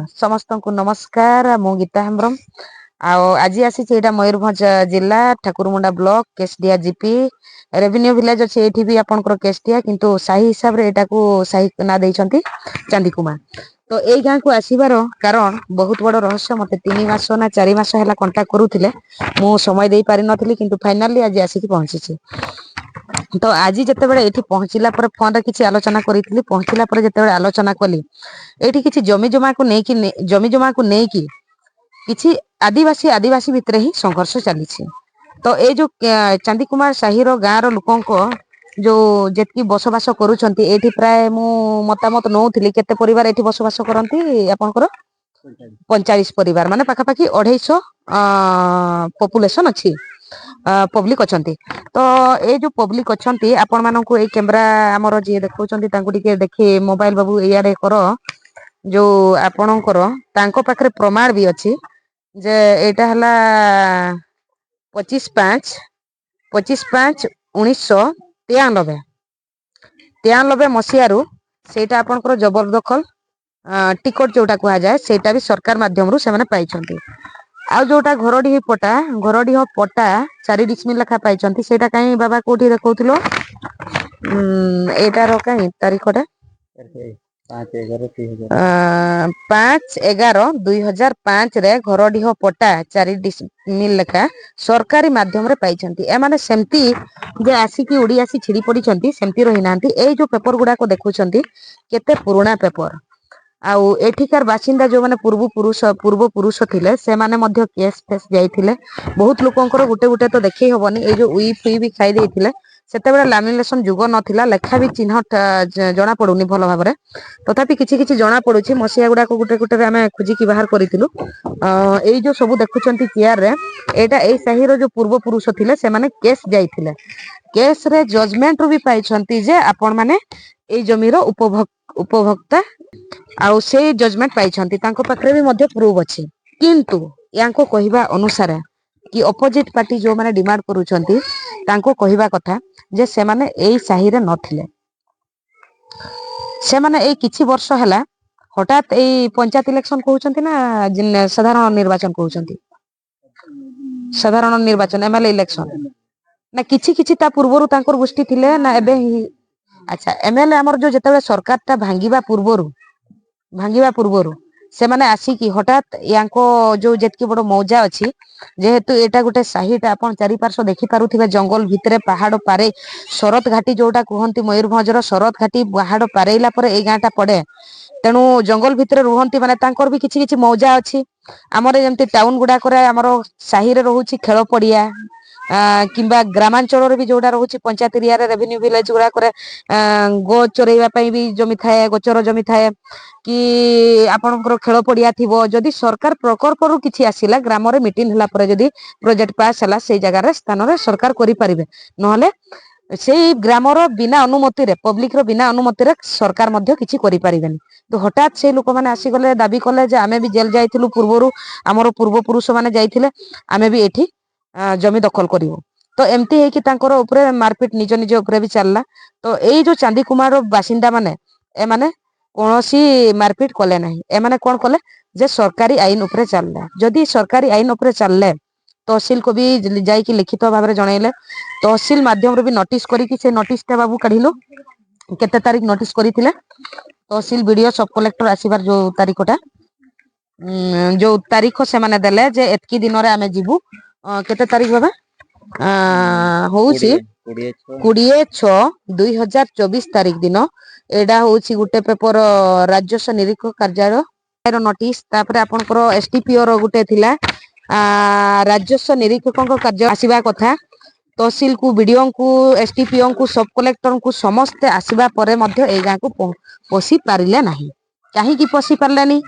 समस्त को नमस्कार मु गीता हेम्ब्रम आज आसी मयूरभंज जिला Thakurmunda block Kesadiya GP revenue village अच्छे ये भी आपंकर केसडिया किंतु साही हिसाब रे एटा को साही ना देइछंती चांदी कुमार। तो यही गाँ को आसबार कारण बहुत बड़ रहस्य मत 3 मास ना 4 मास है कंटाक्ट करुले मु समय दे पारि नथिली किंतु फाइनाली आज आसिक पहुंची। तो आज जिते बड़े ये पहुँचला फोन रे किसी आलोचना करी पहुँचला जिते आलोचना कली ये किसी जमी जमा को लेकिन जमी जमा को लेकिन किसी आदिवासी आदिवासी भितर ही संघर्ष चली। तो ये जो चांदी कुमार साहिर गाँव लोक जो जेतकी बसवास करुछंती एठी प्राय मु मतामत नौथिली केते परिवार एठी बसवास करंती आपनकर 45 परिवार माने पाखापाखि 250 पॉपुलेशन अच्छी पब्लिक अच्छी। तो ये जो पब्लिक अच्छी आपण मानू ये कैमरा आमर जी देखा देखिए मोबाइल बाबू इे कर जो आपणकर तांको पाखरे प्रमाण भी अच्छी जे एटा हला 25/5/1993 मसीहारू सेटा आपणकर जबरदखल टिकट जोटा कहा जाए सेटा भी सरकार माध्यम से पाई। आ जोटा घरडीह पटा 4 डिसमिल लेखा पाई सेटा कहीं बाबा कोठी देखौथिलो एटार कहीं तारीखटा 5/11/2005 रे घरडीह पटा 4 डिसमिल लेखा सरकारी माध्यम रे पाई। एमाने सेमती जे आसिकी उड़ी आसी छिड़ी पड़ी सेमती रही नांती। ए जो पेपर गुडा को देखुछंती केते पुराना पेपर आउ एठिकार बासिंदा जो माने पूर्व पुरुष थिले से माने मध्य केस फेस जाइथिले बहुत लोकंकर गुटे गुटे तो देखै हबनी ए जो उई फुई भी खाई देथिले सेते बेला लामिनेशन जुग नथिला लेखा भी चिन्ह जना पडुनी भलो भाबरे तथापि किछि किछि जना पडुछि मसिया गुडा को गुटे गुटे आमे खुजी की बाहर करिथिलु। एई जो सब देखुछंती कियार रे एटा एई साही रो जो पूर्व पुरुष थिले से माने केस जाइथिले केस रे जजमेंट रो भी पाइछंती जे आपण माने एई जमीरो उपभोक्ता आउ से जजमेंट पाइछंती तांको पाखरे भी मध्य प्रूफ अछि किंतु यांको कहिबा अनुसार कि अपोजिट पार्टी जो माने डिमांड करूछंती तांको कहिबा कथा जे से माने एई साही रे नथिले से माने एई किछि वर्ष हला हठात एई पंचायत इलेक्शन कहउछंती ना साधारण निर्वाचन कहउछंती साधारण निर्वाचन एमएलए इलेक्शन ना किछि किछि ता पूर्वरु तांकर गोष्ठी थिले ना एबे अच्छा एमएलए हमर जो जेतेबे सरकार ता भांगीबा पूर्वरु से माने आसी कि हठात यांको जो जेतकी बड़ मौजा अछि जेहेतु एटा गुटे साहिटा आपण चारि पार्श्व देखि पारुथिबे जंगल भितरे पहाड़ पारे शरत घाटी जोटा कहंती मयूरभंजर शरत घाटी पहाड़ पारेइला परे ए गांटा पड़े तेणु जंगल भितरे रुहंती माने तांकर भी किछि किछि मौजा अछि हमर जेमती टाउन गुडा करे हमर साही रे रहउछि खेल पड़िया किंबा ग्रामांचल रे भी जोटा रहउछि पंचायत एरिया रे रेवेन्यू विलेज गुडा करे गो चोरैबा पई भी जमी थाए गोचर जमी थाए कि आपनकर खेल पड़िया थिबो जदि सरकार प्रकल्प रु किछि आसिला ग्राम रे मीटिंग हला परे जदि प्रोजेक्ट पास हला से जगह रे स्थान रे सरकार करि परिबे नहले सेई ग्राम रो बिना अनुमति रे पब्लिक रो बिना अनुमति रे सरकार मध्य किछि करि परिबेनी। तो हठात से लोक माने आसी गले दाबी कले जे आमे भी जेल जाइथिलु पूर्वरु हमर पूर्व पुरुष माने जाइथिले आमे भी एठी जमी दखल करिवो तो एमती है कि तांकर ऊपर मारपीट निज निज ऊपर भी चलला। तो एई जो चांदी कुमार बासिंदा माने ए माने कोनोसी मारपीट कले नाही ए माने कोन कले जे सरकारी आईन ऊपर चलला जदि सरकारी आईन ऊपर चलले तहसील को भी जाई कि लिखित भाव में जणाइले तहसील माध्यम रे भी नोटिस करी कि से नोटिस ता बाबू काढिलो केते तारीख नोटिस करिथिले तहसील वीडियो सब कलेक्टर आसीबार जो तारीखटा जो तारीख से माने देले जे एतकी दिन रे आमे जीवु केते तारीख बाबा होउची 20/6/2024 तारीख दिन एडा होउची गुटे पेपर राजस्व निरीक्षक कार्यालय नोटिस तापर आपनकर एसटीपीओ रो गुटे थिला राजस्व निरीक्षक कार्य आसीबा कथा तहसील को बीडीओ को एसटीपीओ को सब कलेक्टर को समस्त आसीबा परे मध्य ए गाँ को पसी पारिले नाही काहे की पसी पारलेनी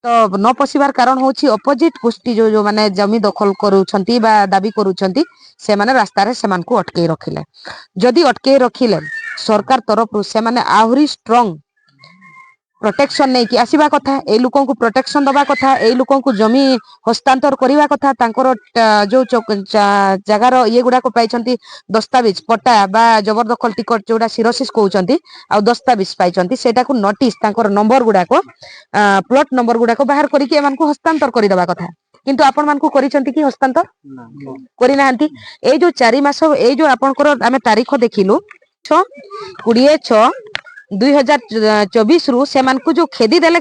तो न पसिबार कारण होची अपोजिट गोष्ठी जो माने जमी दखल करूछंती बा दाबी करूछंती से माने रास्ता रे सेमान को अटके रखिले जदि अटके रखिले सरकार तरफ से माने आहुरी स्ट्रांग प्रोटेक्शन नहीं कि आसवा कथा ए लोक को प्रोटेक्शन दबा कथा ए लोक को जमी हस्तांतर करवा कथा तांकर जो जगार ये गुड़ा को पाई दस्तावेज पट्टा बा जबरदखल टिकट जोड़ा सिरोसिस कहते आ दस्तावेज पाई सेटा को नोटिस तांकर नंबर गुड़ाक प्लॉट नंबर गुड़ाक बाहर करके हस्तांतर करदे कथा किंतु आपण मान को करिसेंती कि हस्तांतर करि नाहंती ए जो 4 मास ए जो आपनकर आमे तारीख देखिलु 20/6/2024 रु से मान को जो खेदी देले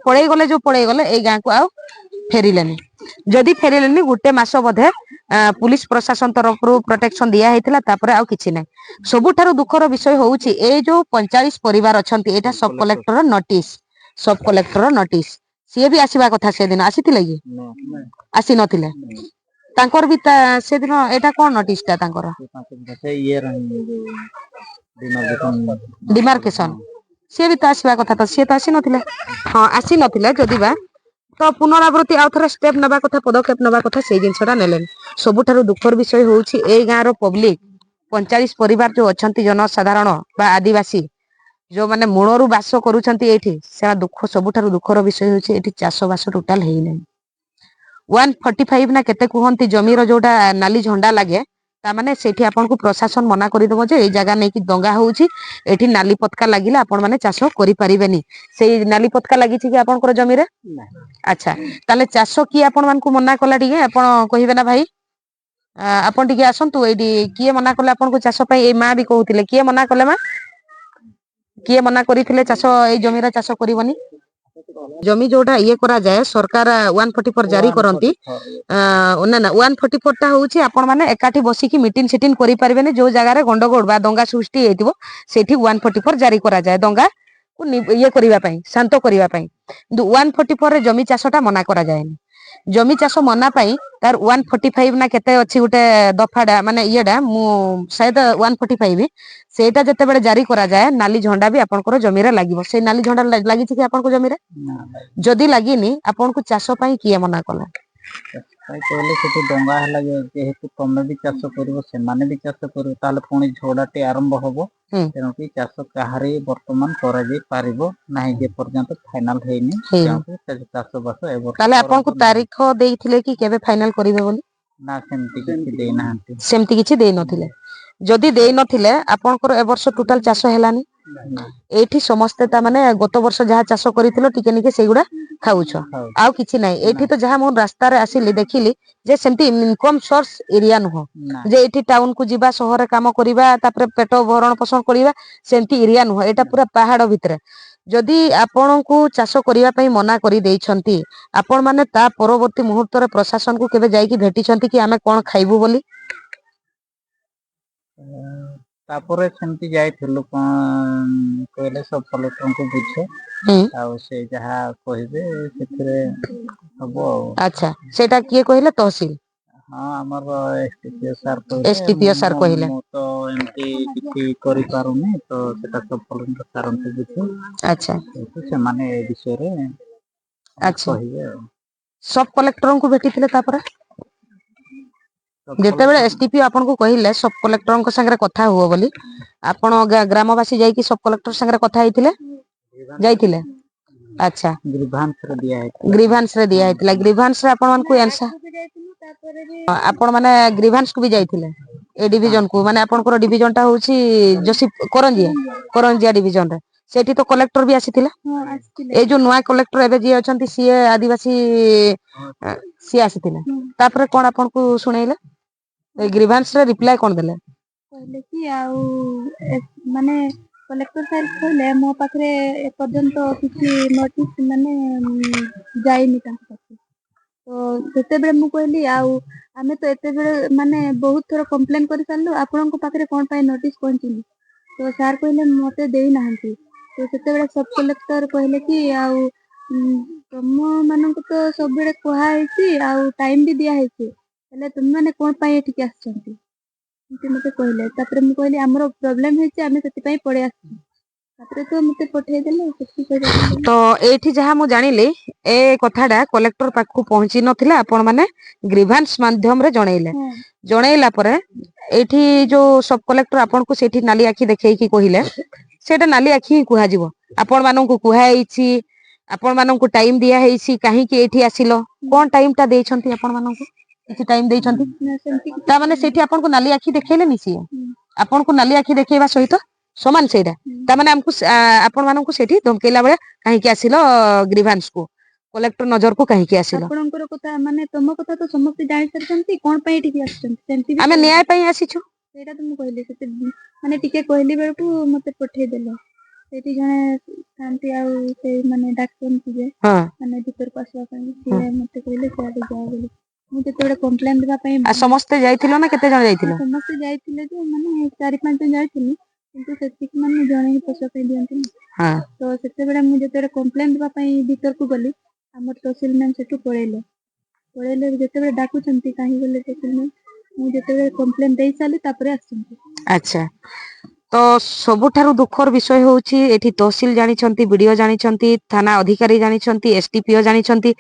पड़े गले जो पड़े गले ए गां को आ फेरिलेनी जदि फेरिलेनी गुटे मास बधे पुलिस प्रशासन तरफ रु प्रोटेक्शन दिया हेतिला तापरे आ किछि नै सबुठारु दुखर विषय होउची ए जो 45 परिवार अछंती एटा सब कलेक्टर नोटिस सी भी आसीबा कथा से दिन आसीतिले कि आसी नथिले तांकर भी से दिन एटा कोन नोटिस ता तांकर डिमार्केशन सी भी आसीबा कथा तो सी तो आसी नथिले हां आसी नथिले जदि बा तो पुनरावृत्ति आउ थरे स्टेप नबा कथा पदक्षेप नबा कथा से जिनसटा नेलेन सबुठारु दुखर विषय होउची ए गां रो पब्लिक 45 परिवार जो अछंती जनसाधारण बा आदिवासी जो माने मूलरू बास करूछंती एठी से दुख सबुठारु दुखर विषय होउची एठी चाष बास टोटल हेइ नै 145 ना केते कुहंती जमीर जोटा नाली झंडा लागे ता माने सेठी आपन को प्रशासन मना करि दबो जे ए जगह नै कि दंगा होउची एठी नाली पतका लागिला आपन माने चाष करि परिबेनी सेई नाली पतका लागि छि कि आपन को जमीर अच्छा ताले चाष की आपन मान को मना कला दिगे आपन कहिबे ना भाई आपन टिके आसंतु एडी किए मना कले आपन को चाष पई ए मा भी कहउतिले किए मना कले मा किए मना करिथिले चाष ए जमीरा चाष करिवनी जमी जोटा ये करा जाए सरकार 144 जारी करंती ना ना 144 टा होउची आपण माने एकाठी बसी की मीटिंग सेटिंग करि परबेने जो जगह रे गंडगोड़ बा दंगा सृष्टि हेतिबो सेठी 144 जारी करा जाए दंगा को ये करिवा पई शांत करिवा पई 144 रे जमी चाषटा मना करा जाएनी जमी चाष मना पाई तार 145 ना केते अछि गुटे दफाडा माने येडा मु शायद 145 सेटा जते बेले जारी करा जाए नाली झंडा भी आपन को जमीरे लागिवो से नाली झंडा लागि छि कि आपन को जमीरे जदी लागिनी आपन को चाष पई किए मना कला भाई कहले से डंगा हला जेहेतु तमे भी चाष करबो से माने भी चाष करबो ताले पुणी झोडाटे आरंभ होबो तेनो कि चाष कहारे वर्तमान करा जे पारिबो नाही जे पर्यंत फाइनल हेनी तेनो चाष बस एबो ताले आपन को तारीख देइथिले कि केबे फाइनल करिवे बोली ना सेमती किछि देइ नथिले जदी देइ नथिले आपन को ए वर्ष टोटल चाष हेलानी एठी समस्त ता माने गत वर्ष जहा चाष करिथिलो टिके निके सेगुडा खाउछो आउ किछि नै एठी तो जहा मोन रास्ता रे आसीली देखिली जे सेमती इनकम सोर्स एरिया न हो जे एठी टाउन को जिबा शहर रे काम करिबा तापर पेट भरण पोषण करिबा सेमती एरिया न हो एटा पूरा पहाड़ भितरे जदी आपन को चाष करिया पई मना करि देइछंती आपन माने ता परवर्ती मुहूर्त रे प्रशासन को केबे जाई कि भेटिछंती कि आमे कोन खाइबु बोली तापरे सेमती जाइथिलु कहले सब कलेक्टर को बुझे आ से जहा कहिबे सेथरे हबो अच्छा सेटा किए कहिले तहसील हां हमर एसटीपीओ सर कहले तो एमती किछि करि पारुनी तो सेटा सब कलेक्टर सर को बुझे अच्छा तो से माने ए विषय रे अच्छा कहिबे सब कलेक्टर को भेटिथिले तापरे जेते बेले एसटीपी आपन को कहिले सब कलेक्टर को संगे कथा हुओ बोली आपन ग्रामवासी जाई कि सब कलेक्टर संगे कथा हेतिले जाइथिले अच्छा ग्रीवांस रे दिया हेतिला ग्रीवांस रे आपन मान को आंसर आपन माने ग्रीवांस को भी जाइथिले ए डिवीजन को माने आपन को डिवीजन टा होची जोसी करंजिया डिवीजन रे सेठी तो कलेक्टर भी आसीथिले ए जो नया कलेक्टर एबे जे अछंती सी आदिवासी सी आसीथिले तापर कोन आपन को सुनैले ए ग्रीवांस रे रिप्लाई कोन देले कहले कि आउ माने कलेक्टर साहब कहले मो पाखरे ए पर्यंत किछि नोटिस माने जाइनी तांको तो सेते बेले मु कहली आउ आमे तो एते बेले माने बहुत थोर कंप्लेन करि सारलु आपन को पाखरे कोन पाई नोटिस पहुंचिनी तो सर कहले मते देई नाहंती तो सेते बेले सब कलेक्टर कहले कि आउ तुम मानक तो सब बेले कोहा हेछि आउ टाइम भी दिया हेछि हेले तुम माने कोन पाई एठी आछंती मते कहले तापर मु कहली हमरो प्रॉब्लम हेछि आमे सेति पई पड़े आछि तापर तो मते पठे देले सेति कहले तो एठी जहा मु जानिले ए कथाडा कलेक्टर पाक को पहुंची नथिला आपन माने ग्रीवांस माध्यम रे जणैले जणैला परे एठी जो सब कलेक्टर आपन को सेठी नाली आखी देखै कि कहिले सेटा नाली आखी कुहा जीवो आपण माननकु कुहाइछि आपण माननकु टाइम दिया हेछि काहे कि एठी आसिलो कोन टाइम ता देइछंती आपण माननकु किछि टाइम देइछंती ना सेमती कि ता माने सेठी आपण को नाली आखी देखैले निसी आपण को नाली आखी देखैबा सहित समान सेटा ता माने हमकु आपण माननकु सेठी धमकेला बेले काहे कि आसिलो ग्रीवांस को कलेक्टर नजर को काहे कि आसिलो ଆପଣଙ୍କର କଥା ମାନେ ତମ କଥା ତ ସମସ୍ତେ ଜାଣି ସାରିଛନ୍ତି କଣ ପାଇଁ ଏଠିକି ଆସିଛନ୍ତି ସେମିତି ବି आमे न्याय पई आसीछु ସେଇଟା ତ ମୁଁ କହିଲି ସେତେ ମାନେ ଟିକେ କହିଲି ବେଳକୁ ମତେ ପଠେଇଦେଲେ ସେଇଠି ଜଣେ ଥାନ୍ତି ଆଉ ସେଇ ମାନେ ଡାକ୍ତରଙ୍କୁ ଯେ हां ମାନେ ଭିତରକୁ ଆସିବା ପାଇଁ ସିଏ ମତେ କହିଲେ ସିଆଡେ ଯାଅ ବୋଲି ମୁଁ ଯେତେବେଳେ କମ୍ପ୍ଲେନ ଦେବା ପାଇଁ आ समस्त जाइथिलो ना केते जण जाइथिलो ସମସ୍ତେ ଯାଇଥିଲେ ଯେ ମାନେ 4-5 ଜଣ ଯାଇଥିଲି କିନ୍ତୁ ସେତିକି ମାନେ ଜଣେ ହିଁ ପଶିବା ପାଇଁ ଦିଅନ୍ତିନି हां ତ ସେତେବେଳେ ମୁଁ ଯେତେବେଳେ କମ୍ପ୍ଲେନ ଦେବା ପାଇଁ ଭିତରକୁ ଗଲି ଆମର ତହସିଲମ୍ୟାନ ସେଠୁ ପଳେଇଲେ ଯେତେବେଳେ ଡାକୁଛନ୍ତି କାହିଁ ଗଲେ ତହସିଲମ୍ୟାନ ମୁଁ ଯେତେବେଳେ କମ୍ପ୍ଲେନ ଦେଇ ସାରିଲି ତାପରେ ଆସିଛନ୍ତି अच्छा तो सबुठारु दुखर विषय होउछि एठी तहसील जानिछंती बीडीओ जानिछंती थाना अधिकारी जानिछंती एसटीपीओ जानिछंती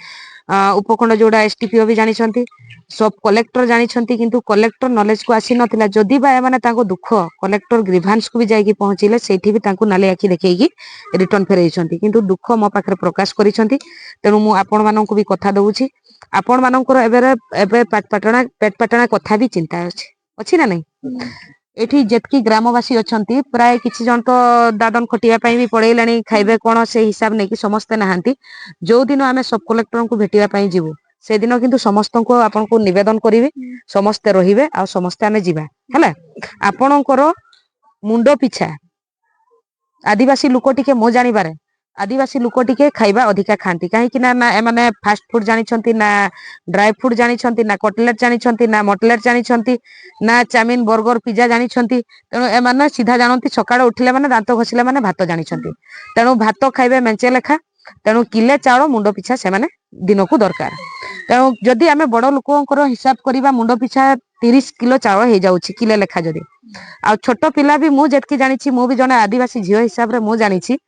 उपखंड जोड़ा एसटीपीओ भी जानिछंती सब कलेक्टर जानिछंती किंतु कलेक्टर नॉलेज को आसी नथिला जदी बा माने ताको दुख कलेक्टर ग्रीवांस को भी जाई की पहुंचिले सेठी भी ताको नाली आखी देखैकी रिटर्न फेरैछंती किंतु दुख मो पाखरे प्रकाश करिछंती तेनु मु आपण माननकु भी कथा दउछि आपण माननकर एबे पेटपाटଣା कथा भी चिंता अछि ना नहीं एठी जेतकी ग्रामवासी अछंती प्राय किछि जन तो दादन खटिया पई भी पड़ैलानी खाइबे कोन से हिसाब नै कि समस्त नाहंती जो दिन आमे सब कलेक्टर को भेटिया पई जीवो से दिन किंतु समस्त को आपन को निवेदन करिवे समस्त रहिबे आ समस्त आमे जीवा हला आपणकर मुंडो पिछा आदिवासी लोक टिके मो जानिबारे आदिवासी लोक टिके खाइबा अधिका खांती काहे कि ना एमाने फास्ट फूड जानिछंती ना ड्राई फूड जानिछंती ना कटलेट जानिछंती ना मटलेट जानिछंती ना चाउमिन बर्गर पिज्जा जानिछंती तेणु एमाने सीधा जानती सकाळ उठिले माने दांत घसिले माने भात जानिछंती तेणु भात खाइबे मेंचे लेखा तेणु किले चाउଳ मुंडो पिछा से माने दिनको दरकार तेणु जदि आमे बड़ लोकंकर हिसाब करिबा मुंडो पिछा 30 किलो चाउଳ हे जाउछि किले लेखा जदि आ छोट पिला भी मु जेतकी जानिछि मु भी जने आदिवासी झियो हिसाब रे मु जानिछि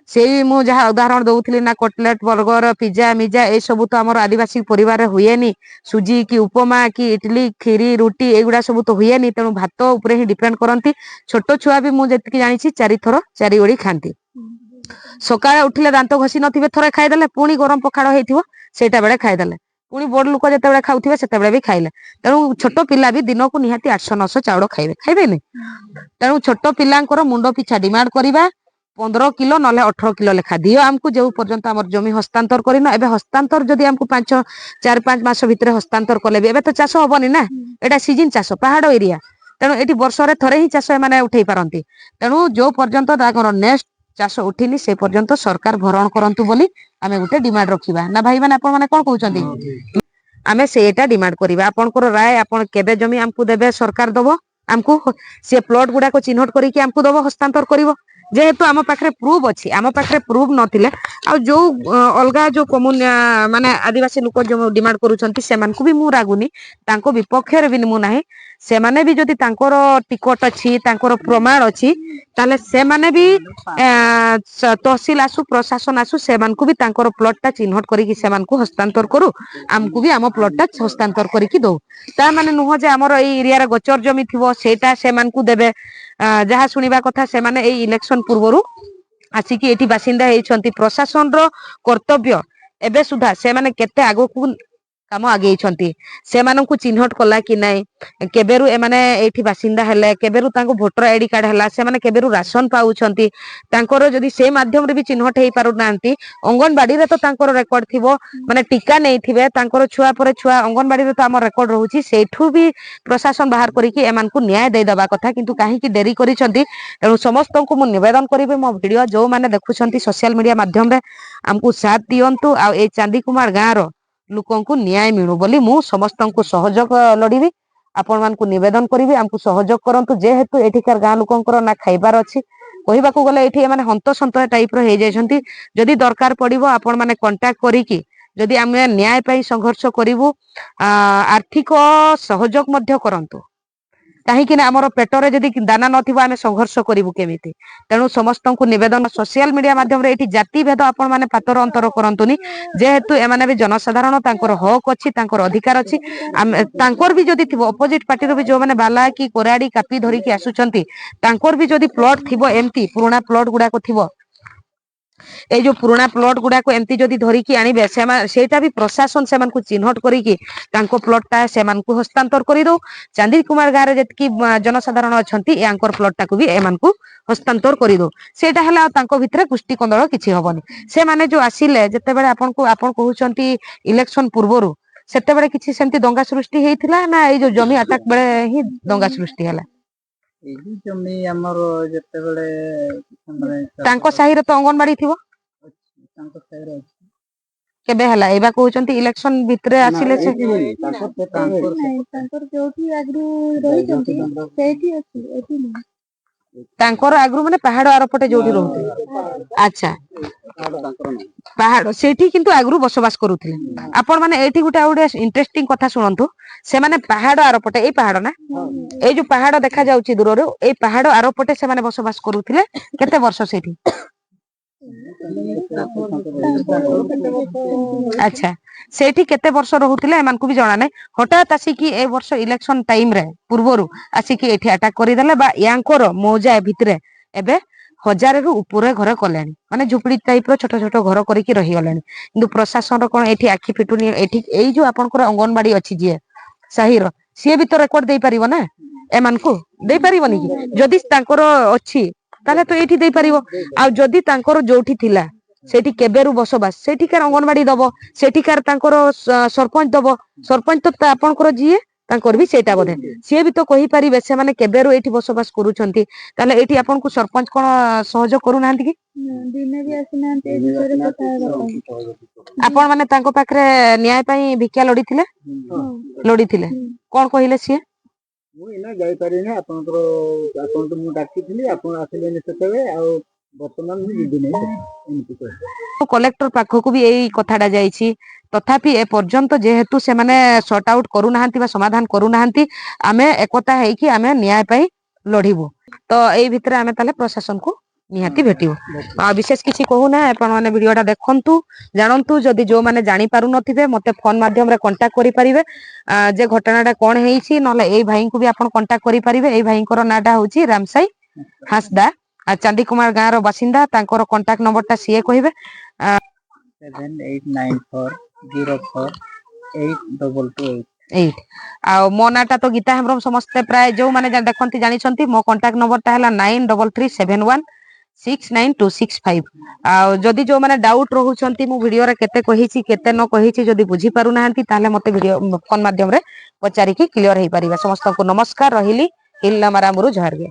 सेई मु जहा उदाहरण दउथिली ना कटलेट बर्गर पिज्जा मिज्जा ए सब तो हमर आदिवासी परिवार रे हुएनी सुजी की उपमा की इडली खीरी रुटी एगुडा सब तो हुएनी तेणु भात ऊपर ही डिपेंड करंती छोट छुआ भी मु जेतकी जानिछि 4 थर 4 ओडी खांती सकाळे उठिले दांत घसी नथिबे थरे खाइदेले पुणी गरम पखाड़ हेतिबो सेटा बेले खाइदेले पुणी बड़ लोक जेतेबेले खाउथिबे सेतेबेले भी खाइले तेणु छोट पिला भी दिन को निहाती 800-900 चाउଳ खाइबे नै तेणु छोट पिलांकर मुंडो पिछा डिमांड करिबा 15 किलो नले 18 किलो लेखा दियो हमकु जो पर्यंत हमर जमी हस्तांतर करिन एबे हस्तांतर जदि हमकु 4-5 मास भितरे हस्तांतर कले एबे तो चाष हबनी ना एटा सीजन चाष पहाड़ एरिया तेणु एटी वर्ष रे थरे ही चाष माने उठेई पारंती तेणु जो पर्यंत ताकर नेक्स्ट चाष उठिनी से पर्यंत सरकार भरण करंतु बोली आमे गुटे डिमांड रखिबा ना भाई माने आपण माने कोन कहउचंती आमे सेटा डिमांड करिबा आपनकर राय आपण केबे जमी हमकु देबे सरकार दबो हमकु से प्लॉट गुडा को चिन्हट करी कि हमकु दबो हस्तांतर करिवो जेहेतु आम पाखरे प्रूफ अच्छी आम पाखरे प्रूफ नथिले आ जो अलगा जो कम्युन माने आदिवासी लोक जो डिमांड करूछंती सेमान को भी मु रागुनी तांको विपक्ष रे भी मु नाही से माने भी जदि तांकर टिकट अछि तांकर प्रमाण अछि ताले से माने भी तहसील आसु प्रशासन आसु सेमान को भी तांकर प्लॉट ता चिन्हट करी कि सेमान को हस्तांतर करू हमकु भी आम प्लॉट ता हस्तांतर करी कि दो ता माने नुह जे हमर ए एरिया रे गोचर जमी थिबो सेटा सेमान को देबे जहा सुनिबा कथा से माने ए इलेक्शन पूर्वरु आसिकी एठी बासिंदा हेइछंती प्रशासन रो कर्तव्य एबे सुधा से माने केते आगो को काम आगे से माननकु चिन्हट कला कि नाई केबेरु एमाने एठी बासिंदा हेले केबेरु तांको वोटर आईडी कार्ड हला से माने केबेरु राशन पाउछंती तांकर जदि से माध्यम रे भी चिन्हट हेई पारु नांती अंगनबाड़ी रे तो तांकर रेकॉर्ड थिबो माने टीका नै थिबे तांकर छुआ परे छुआ अंगनबाड़ी रे तो हमर रेकॉर्ड रहउची सेठु भी प्रशासन बाहर करी कि एमानकु न्याय दे दबा कथा किंतु काहे कि देरी करिसंती एनु समस्त को मु निवेदन करिवे मो वीडियो जो माने देखुछंती सोशल मीडिया माध्यम रे हमकु साथ दियंतु आ ए चांदी कुमार गाँ रो लोकंकु न्याय मिलु बोली मु समस्त को सहयोग लड़ीबी आपण मानकु निवेदन करिवे हमकु सहयोग करंतु जेहेतु एठिकार गाँ लोकंकर ना खाइबार अछि कहिबाकू गले एठी माने हंत संत टाइप रो हे जायछंती जदि दरकार पड़िबो आपण माने कांटेक्ट करिकि जदि आमे न्याय पई संघर्ष करिवु आर्थिक सहयोग मध्य करंतु कहीं आमर पेटरे जदि दाना नथिबो आमे संघर्ष करिवु केमिति तेणु समस्त को निवेदन सोशल मीडिया माध्यम रे एठी जाति भेद आपण माने पातर अंतर करंतुनी जेहेतु एमाने भी जनसाधारण तांकर हक अछि तांकर अधिकार अछि तांकर भी जदि थिबो अपोजिट पार्टी रो भी जो माने बाला की कोराडी कापी धरि की आसुचंती तांकर भी जदि प्लॉट थिबो एमती पुराना प्लॉट गुडा को थिबो এই जो पुराना प्लॉट गुडा को एमती जदि धरिकी आनिबे सेटा भी प्रशासन सेमान को चिन्हट करिकी तांको प्लॉटटा सेमान को हस्तांतर करि दो चांदी कुमार गारे जेतकी जनसाधारण अछंती यांकर प्लॉटटा को भी एमान को हस्तांतर करि दो सेटा हला तांको भितरे कुष्टी कंदळ किछि हबनी से माने जो आसिले जते बेले आपन कहउचंती इलेक्शन पूर्वरु सेते बेले किछि सेमती दंगा सृष्टि हेइथिला ना ए जो जमी अटैक बेले ही दंगा सृष्टि हला एही जमी हमर जते बेले माने तांको साही रे तो अंगनबाड़ी थिबो तांको साइड अछि केबे हला एबा कहउचंती इलेक्शन भितरे आसिले से ତାଙ୍କର ଯୋଉଠି ଆଗରୁ ରହିଛନ୍ତି ସେଇଠି ଅଛି ଏଠି ନୁହଁ। तांकर आगरु माने पहाड़ आरपटे जोठी रहउते अच्छा पहाड़ सेठी किंतु आगरु बसवास करूथिले आपण माने एठी गुटा गुडे इंटरेस्टिंग कथा सुनंतु से माने पहाड़ आरपटे ए पहाड़ ना ए जो पहाड़ देखा जाउची दूररो ए पहाड़ आरपटे से माने बसवास करूथिले केते वर्ष सेठी अच्छा सेठी केते वर्ष रहउथिले एमान को भी जाना नै हठात आसी कि ए वर्ष इलेक्शन टाइम रे पूर्वरु आसी कि एठी अटैक करि देले बा यांकर मौजा भितरे एबे 1000 रु ऊपर घर कलेनी माने झुपड़ी टाइप रो छोट छोट घर करिकि रहि गलेनी किंतु प्रशासन रो कोन एठी आखि फिटुनी एठी एई जो आपनकर अंगनबाड़ी अछि जे साहिर सी भी तो रेकॉर्ड दे परिबो ना एमान को दे परिबोनी कि जदि तांकर अछि ताले तो एठी दे परिबो आ जदि तांकर जोठी थिला सेठी केबेरु बसबास सेठिकार अंगनबाड़ी दबो सेठिकार तांकर सरपंच दबो सरपंच तो आपनकर जिए तांकर भी सेटा बोधे सी भी तो कहि परिबे से माने केबेरु एठी बसबास करूछंती ताले एठी आपन को सरपंच कोन सहयोग करू नांती कि ଦିନେ ବି ଆସିନାହାନ୍ତି ଏ ବିଷୟରେ କଥା ହେବା ପାଇଁ। आपण माने तांको पाखरे न्याय पई भिक्षा लोडिथिले कोन कहिले सिए मु इना जाई पारिने आपनकर आपन तो मु डाकिथिली आपन आसिलेने सेतबे आ वर्तमान मु जिदि नै एमति कह कलेक्टर पाखकु भी एई कथाडा जाईछि तथापि ए पर्यंत जेहेतु से माने सॉर्ट आउट करू नाहंती बा समाधान करू नाहंती आमे एकता है कि आमे न्याय पई लढिबो तो एई भितरे आमे ताले प्रशासन को निहाती भेटिबो आ विशेष किछि कहू ना आपण माने वीडियोटा देखंतु जानंतु जदि जो माने जानि पारु नथिबे मते फोन माध्यम रे कांटेक्ट करि परिबे जे घटनाटा कोन हेइछि नले एई भाई को भी आपण कांटेक्ट करि परिबे एई भाई को नाटा होछि रामसाई हासदा आ चांदी कुमार गाँ रो बासिंदा तांकर कांटेक्ट नंबर ता सीए कहिबे 7894048228 आ मो नाटा तो गीता हेम्ब्रम समस्त प्राय जो माने देखंती जानि छंती मो कांटेक्ट नंबर ता हला 9337169265 आ जदि जो माने डाउट रहउछंती मु वीडियो रे केते कहिछि केते न कहिछि जदि बुझी पारु नाहंती ताले मते वीडियो फोन माध्यम रे पचारि कि क्लियर हेइ परिबा समस्त को नमस्कार रहिली हिल्ला मारा मुरु झरगे।